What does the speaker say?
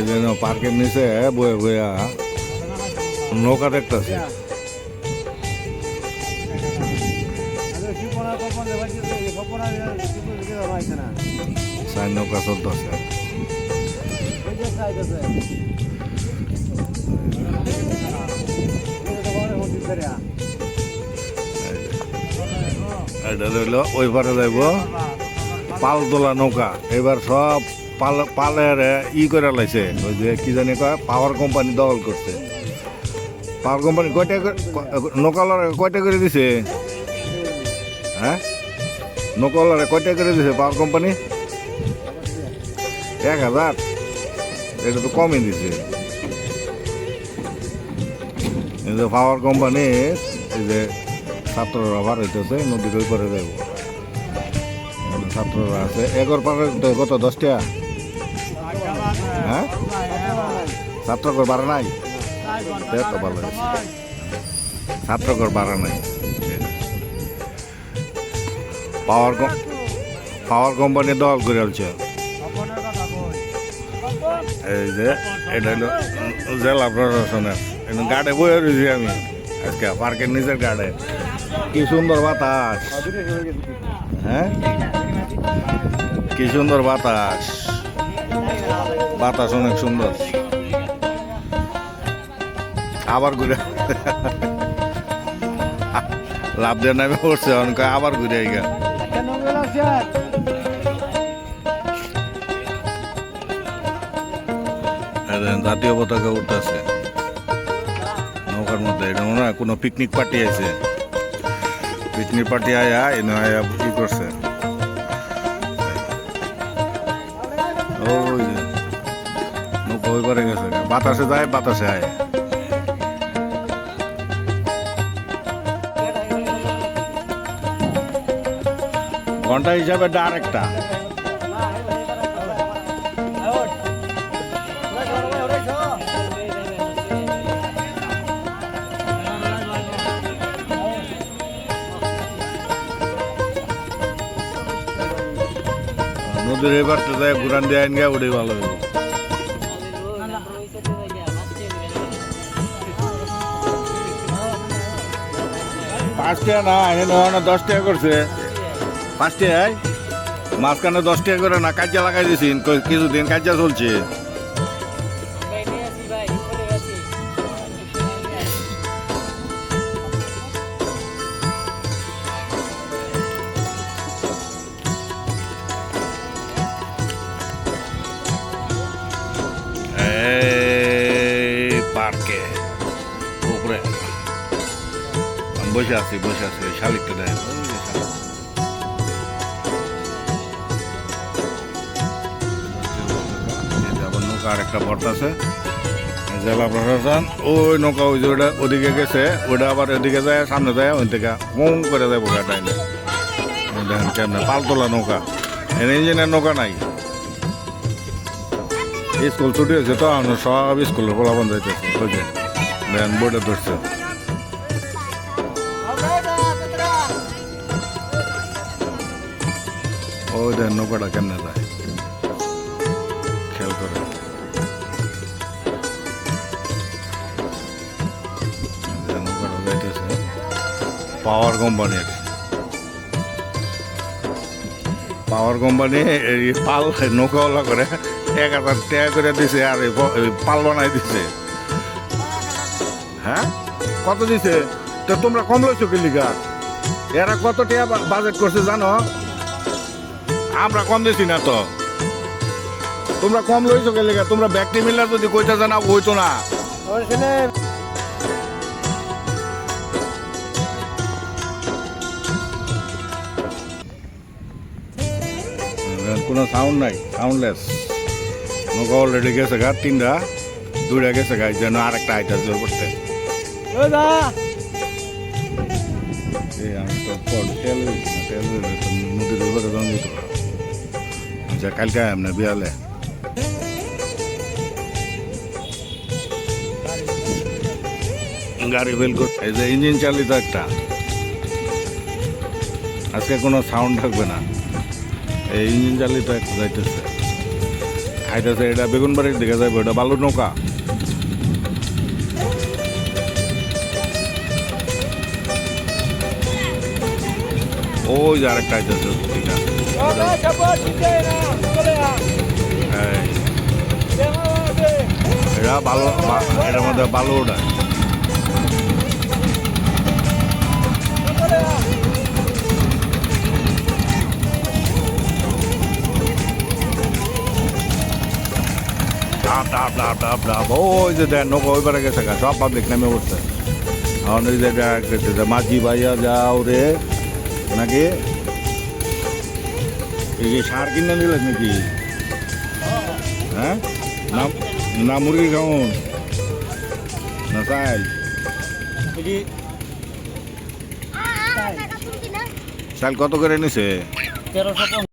এই জন্য পার্কের নিচে বয়ে বয়ে নৌকা দেখতেছে। সাই নৌকা চলতেছে। এটা রইল ওই পারে যাইব পাল তোলা নৌকা। এবার সব পালের করে লাইছে, ওই যে কি জানি কয় পাওয়ার কোম্পানি দখল করছে। পাওয়ার কোম্পানি কয়টা নৌকাওয়ালারে কয়টা করে দিছে? হ্যাঁ, নৌকাওয়ালারে কয়টা করে দিছে পাওয়ার কোম্পানি? 1000। এটা তো কমই দিছে। এই যে পাওয়ার কোম্পানি, এই যে ছাত্ররা বার হইতেছে নদীর ওই পারে যাইব। ছাত্ররা আছে এগর পারে কত 10 টাকা? হ্যাঁ, ছাত্রকর বাড়া নাই, তো ভালো হয়েছে। ছাত্রকর বাড়া নাই। পাওয়ার কোম্পানি দল করে আছে। এই যে এটা হলো জেলা প্রশাসনের গাড়ে বয়ে রয়েছি আমি আজকে পার্কের নিজের গাড়ে। কি সুন্দর বাতাস, হ্যাঁ কি সুন্দর বাতাস, বাতাস অনেক সুন্দর। আবার ঘুরে লাভ দিয়ে নামে পড়ছে অনেক, আবার ঘুরে গেল। জাতীয় পতাকা উঠতেছে নৌকার মধ্যে। এটা মনে হয় কোনো পিকনিক পার্টি আছে। পিকনিক পার্টি আয়া এনে আয়া কি করছে, ওই যে নৌকা ওই করে গেছে। বাতাসে যায়, বাতাসে আয়। ঘন্টা হিসাবে আরেকটা। নদীর এবারটা যায় ঘুরান দিয়ে আইন গা উঠে ভালো হইব। পাঁচ টাকা না, এখানে 10 টাকা করছে। 5 টাকায় মাঝখানে 10 টাকা করে না কাজা লাগাই দিয়েছি। কিছুদিন কাজা চলছে। পার্কে উপরে বসে আছি শালিকটা দেয়। আবার নৌকা আর একটা ভর্তা আছে। জেলা প্রশাসন ওই নৌকা ওই যে ওটা ওদিকে গেছে, ওটা আবার ওদিকে যায়, সামনে যায়, ওই থেকে মোম করে যায় বোকা টাইনে। দেখেন কেমন পালতোলা নৌকা, ইঞ্জিনের নৌকা নাই। স্কুল ছুটি হয়েছে তো সব স্কুলের ফলাফল যাইতেছে। ওই যে দেখেন বোর্ডে ধরছে। ওই দেখেন নৌকাটা কেমনে যায়, খেয়াল করে। নৌকাটা যাইতেছে পাওয়ার কোম্পানির। পাওয়ার কোম্পানি এই পাল নৌকাওয়ালা করে 1000 টাকা করে দিছে, আর পাল বানাই দিছে। হ্যাঁ, কত দিছে? তো তোমরা কম লইছো কি লিগা? এরা কত টাকা বাজেট করছে জানো? আমরা কম দিছি না তো। তোমরা কম লইছো কি লিগা? তোমরা ব্যক্তি মিলার যদি কইটা জানা হইতো না। কোনো সাউন্ড নাই, সাউন্ডলেস। নৌকা অলরেডি গেছে গা 3টা, 2টা গেছে গা, যেন আরেকটা আইটা জোর করতে। আমি তো তেল নদীর উপরে জঙ্গিত কালকে আপনার বিয়ালে গাড়ি বেল করতে। এই যে ইঞ্জিন চালিত একটা, আজকে কোনো সাউন্ড থাকবে না। এই ইঞ্জিন চালিত একটা যাইতেছে। আইতাছে এটা বেগুন বাড়ির দেখা যাবে এটা বালুর নৌকা ওই যে আরেকটা আইতাছে ঠিক আছে এটা ভালো এটার মধ্যে বালু ওঠায় ডাব ডাব ডাব ডাব ডাব ওই যে দেন নৌকা ওই পারে গেছে সব পাবলিক নেমে উঠছে এখন ওই যে মাঝি ভাইয়া যাও রে নাকি এই যে সার কিনে নিলেন নাকি হ্যাঁ না না মুরগি খাউন না চাই চাল কত করে নিছে 1350